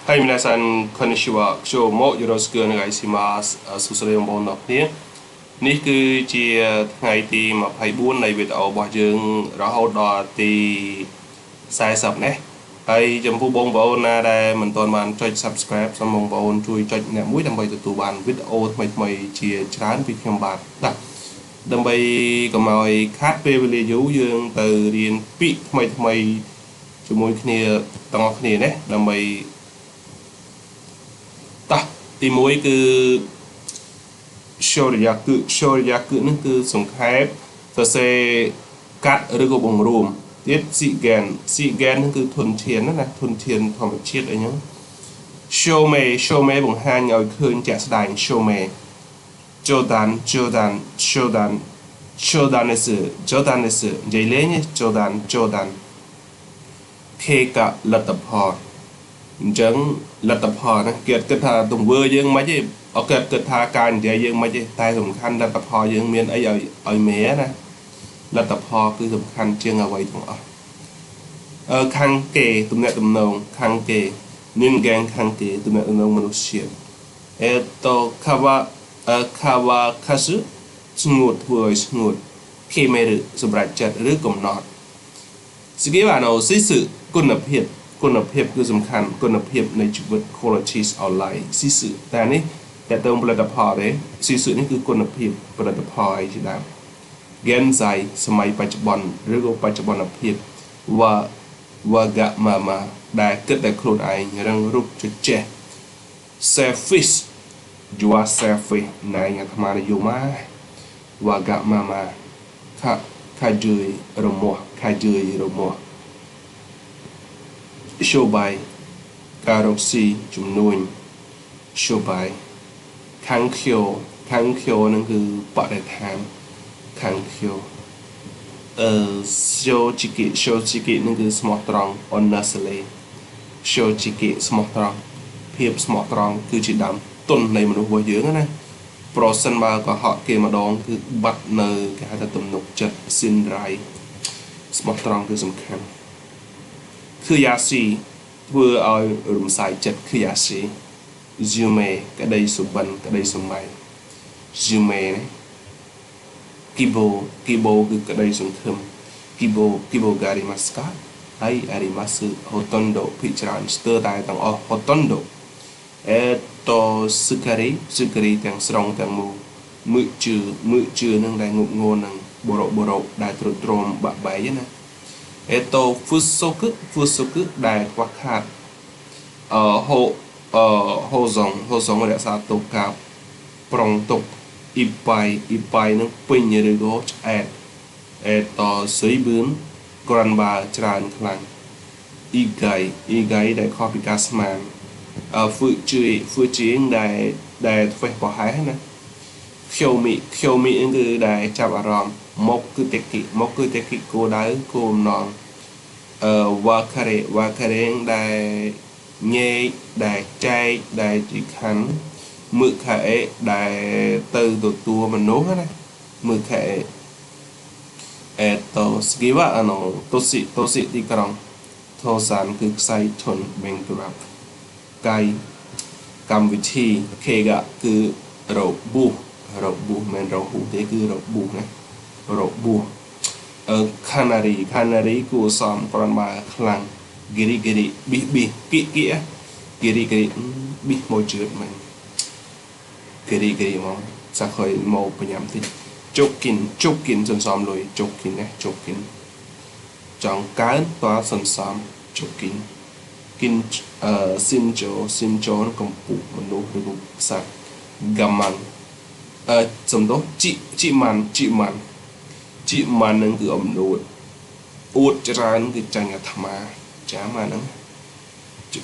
はい、皆さん、こんにちは。今日もよろしくお願いします。សួស្តីបងប្អូនទាំងគ្នានេះគឺជាថ្ងៃទី24នៃវីដេអូរបស់យើងរហូតដល់ទី40នេះហើយចំពោះបងប្អូនណាដែលមិនទាន់បានចុច Subscribe សូមបងប្អូនជួយចុចអ្នកមួយដើម្បីទទួលបានវីដេអូថ្មីៗជាច្រើនពីខ្ញុំបាទបាទដើម្បីកុំឲ្យខាតពេលវេលាយូរយើងទៅរៀនពាក្យថ្មីៗជាមួយគ្នាទាំងអស់គ្នាណាដើម្បីតោះទី1គឺ Shoryaku នេះគឺសង្ខេបសរសេរកាត់ឬក៏បង្រួមទៀត Shigen នេះគឺធនធានណាធនធានធម្មជាតិអីហ្នឹង Shome បង្ហាញឲ្យឃើញជាក់ស្ដែង Shome Jodan និយាយលេង Jodan K លទ្ធផលអញ្ចឹងលទ្ធផលណាគេគិតថាទង្វើយើងមិនទេអត់គិតថាការនិយាយយើងមិនទេតែសំខាន់លទ្ធផលយើងមានអីឲ្យមេណាលទ្ធផលគឺសំខាន់ជាងអ្វីទាំងអស់ខាងគេទំនាក់ទំនងខាងគេនឹងហ្គេងខាងគេទំនាក់ទំនងមនុស្សជាតិខាវ៉ាខាស៊ឺស្ងួតធ្វើឲ្យស្ងួតគេមេរសម្រាប់ចិត្តឬកំណត់ស្គីវ៉ាណូស៊ីសឺគុណភាពគឺសំខាន់គុណភាពនៃជីវិត qualities of life ស៊ីសឺតែនេះតើតើផលិតផលទេស៊ីសឺនេះគឺគុណភាពផលិតផលអីជាដើម Genzai សម័យបច្ចុប្បន្នឬក៏បច្ចុប្បន្នភាព Wagamama ដែលគិតតែខ្លួនឯងរឹងរូបជជែក selfish you are selfish ណែអាត្មានិយមហើយ Wagamama ខាជឿយរមាស់show by ការរកស៊ីជំនួញ show by ខាងខៀវហ្នឹងគឺបរិស្ថានខាងខៀវshow chiki ហ្នឹងគឺស្មោះត្រង់ honestly show chiki ស្មោះត្រង់ភាពស្មោះត្រង់គឺជាដើមទុននៃមនុស្សរបស់យើងណាប្រសិនបើកុហកគេម្ដងគឺបាត់នៅគេហៅថាទំនុកចិត្ត sin right ស្មោះត្រង់គឺសំខាន់គឺយ៉ាស៊ីធ្វើឲ្យរំសាយចិត្តគឺយ៉ាស៊ី Zume ក្តីសុបិនក្តីសម័យ Zume ណា Kibo គឺក្តីសង្ឃឹម Kibo garimasu ហើយ arimasu hotondo ភិកច្រើនស្ទើរតែទាំងអស់ hotondo sukari ទាំងស្រុងទាំងមូលមឺជឿនឹងដែលងប់ងល់នឹងបរោដែលទ្រុឌទ្រោមបាក់បែកណាFusoku ដែលខ្វះខាតហូសងរក្សាទុកការប្រុងទុកអ៊ីប៉ៃនឹងពេញឬក៏ឆ្អែតសុយបឿនក្រាន់បើច្រើនខ្លាំងអ៊ីហ្គៃដែលខុសពីការស្មានហ្វឺជាងដែលធ្វើប្រហែសណាខៀវមីគឺដែលចាប់អារម្មណ៍មកគឺតេគីគោដៅគោអំណងវ៉ាការេដែលញែកដែលចែកដែលជាខណ្ឌមឺខែដែលទៅទទួលមនុស្សណាមឺខែស្គីវ៉ាតូស៊ីទីក្រុងថោសានគឺខ្សែធន bankrupt កាយកម្មវិធី Kega គឺរបួសមិនរហូតទេគឺរបួសណារបួសខាណារីគួសមប្រន់បើខ្លាំងហ្គីរីប៊ីគីគីហ្គីរីប៊ីមកជឿតមិនហ្គីរីមកសាខុយមកបញ្ញាំតិចជុកគិនសន្សំលុយជុកគិនណាជុកគិនចង់កើនតើសន្សំជុកគិនស៊ីមជោកំពុមនុស្សឬសត្វហ្គាម៉ាន់សំដៅជីម៉ាន់នឹងគឺអំនួតអួតច្រើនគឺចាញ់អាត្មាចាមកហ្នឹង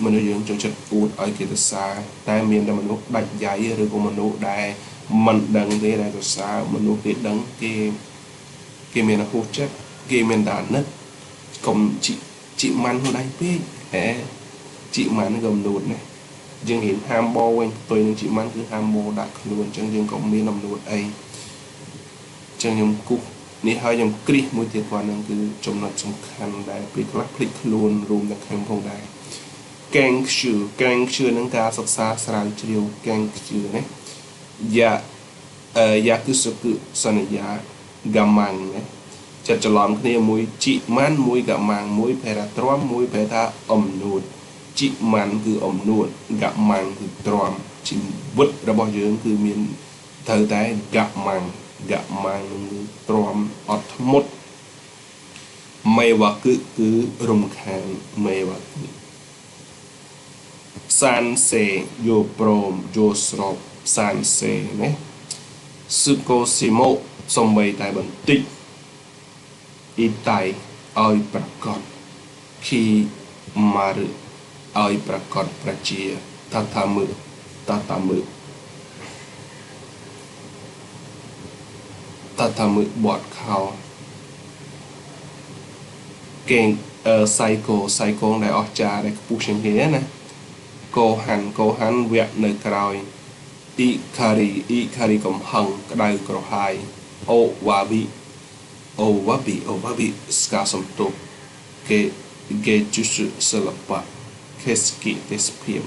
មនុស្សយើងចូលចិត្តអួតឲ្យគេទៅសារតែមានតែមនុស្សដាច់យ៉ៃឬក៏មនុស្សដែលមិនដឹងទេដែលទៅសារមនុស្សគេដឹងគេមានហួសចិត្តគេមានតែអាណិតកុំជីម៉ាន់ខ្លួនឯងពេកជីម៉ាន់ក៏អំនួតណាយើងរៀនហាមបោវិញផ្ទុយនឹងជីម៉ាន់គឺហាមបោដាក់ខ្លួនអញ្ចឹងយើងក៏មានអំនួតអីអញ្ចឹងខ្ញុំគូសនេះហើយខ្ញុំគ្រីសមួយទៀតគាត់នឹងគឺចំណុចសំខាន់ដែលពេលខ្លះភ្លេចខ្លួនរួមទាំងខ្ញុំផងដែរ gang chư nâng ca sọc xa srang chiều gang chư này ya cứ sự cứ sân ya gamang này chặt cho làm cái này mùi chị man mùi gamang mùi phải là trom mùi phải ta nuột chị man cứ nuột gamang cứ trom chị vứt ra bao giờ cứ miền thời đại gamang trom ọt một mày và cứ rung khang mày và san se yo prom yo srop san se này sự cô xì mộ xong bày tại bản tích y tài oi bạc con khi mà rự oi bạc con bạc chia ta mự bọt khao kênh sai cô đại ọt trà đại phụ sinh ghế này cô hắn vẹn nơi còi y khari cầm hằng cái cỏ hai ô wa bi ska som to ke chu sự sơ lập bạc keski tespiem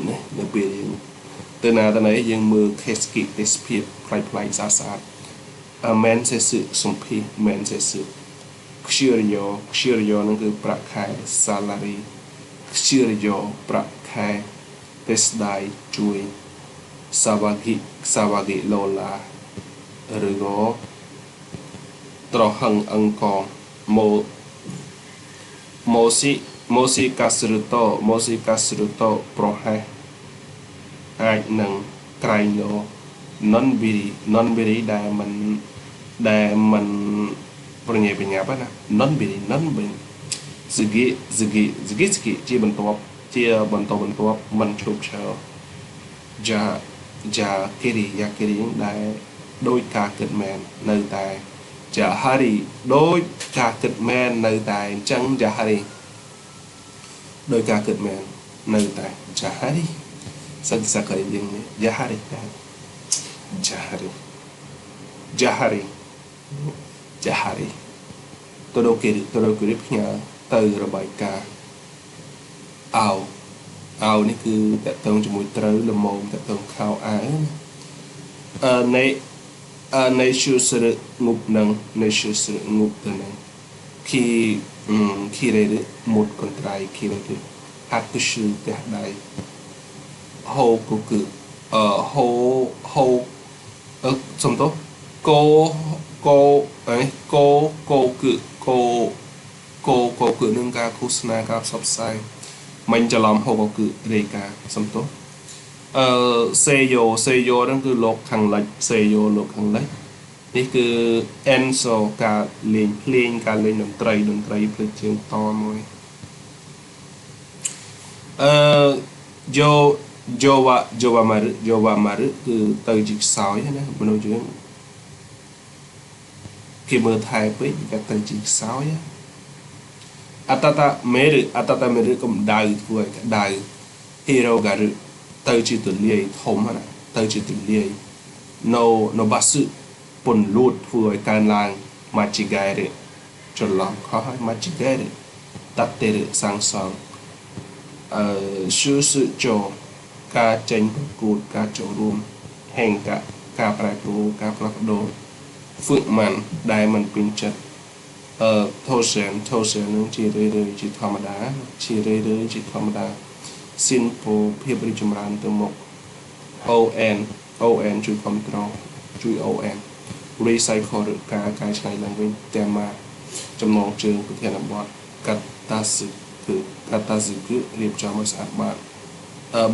này là bề từ nào tới nấyยังมือ keski tespiem play xa men sẽ sự sum pi men sẽ sự ksiryoนั่นคือประคาย salary ksiryo ประคาย tes dai chui savagi lola หรือก็ตรหังอังกอร์โมซิกาสรุโตโปรให้อาจหนึ่งไกรโยนอนบิริได้มันปริญญาปัญญาป่ะนะนอนบิริสกิจีบรรทบมันชุบเชาจะกิริได้โดยการเกิดแมนในตายจะฮารีโดยการเกิดแมนในตายจังจะฮารีโดยการเกิดแมนในตายจะฮารีสักเคยยังไงจะฮารีตัวเราเกิดเพียงตื่นระบายกาเอานี่คือแต่ตรงจมูกตรึละมงแต่ตรงข้าวในชื่อสื่องุบนังในชื่อสื่องุบตัวนั้นขี้เรื่องหมดคนไทยขี้เรื่องฮักก็ชื่อแต่ใดโฮก็คือโฮสมทบโกคือหนึ่งการโฆษณาการซับไซมันจะล้อมโฮก็คือเรกาสมทบเซโยนั่นคือโลกขังเล็กเซโยโลกขังเล็กนี่คือเอนโซการเล่นเพลงการเล่นดนตรีเพลงเชียงตอมวยโจวามารุคือตัวจิกสาวนะมันเอาจุดkhi mơ thai với các tay chỉ sáu nhé atata meru cũng đại vui cả đại hero garu tay chỉ tự liệt thom hả tay chỉ tự liệt no bát sự bồn lụt vui can lang mà chỉ gai đấy cho lòng khó mà chỉ gai đấy tắt tê đấy sang song sự cho ca tranh cột ca chỗ rùm hẹn cả ca prai pro ca plak đồฝึกมันได้มันเป็นจัดโทเซนนั่งจีเรื่อยๆจิตธรรมดาจีเรื่อยๆจิตธรรมดาสินโปเพียบริจมรานตัวหมก ON ช่วยคอมโตรช่วย ON รีไซเคิลหรือการใช้แรงวิ่งแต่มาจำนวนเชิงประเทศบอดกัตตาสึคือเรียบจำมาสะอาดบ้าน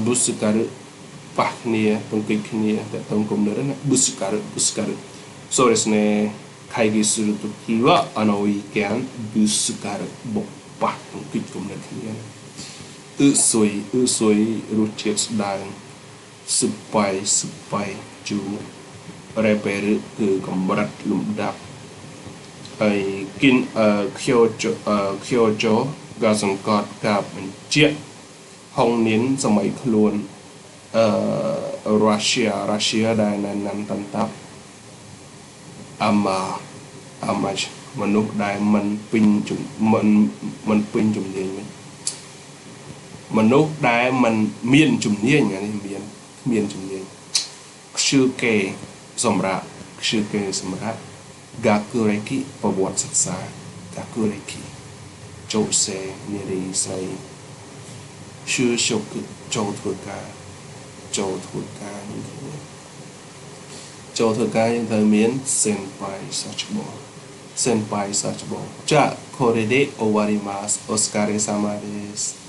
บุษการ์ปะเนียตรงกิจเนียแต่ตรงกลมเดินนะบุษการ์そうですね。会議するときは意見ぶつかるぼっぱっと聞くんだけどね。薄いルチェスダン酸っぱいจูレベルคือกำรัดลุ่มดับกินเคียวโจกาสังกัดกับเจี๊ยห้องเน้นสมัยคลวนรัสเซียได้นั้นตันตับอามามนุษย์ได้มันปิ้งจุ่มเย็นไหม មនុស្សដែលมันមានជំនាញអានេះមានជំនាញខ្ជិលគេសម្រាប់ខ្ជិលគេសម្រាប់ gakureki ប្រវត្តិសិក្សា gakureki ចូលសេនារីស្រីชื่อชกចូលធ្វើការចូលធ្វើការយើងត្រូវមាន senpai sachibon senpai sachibon ចា korede owarimasu oskare sama desu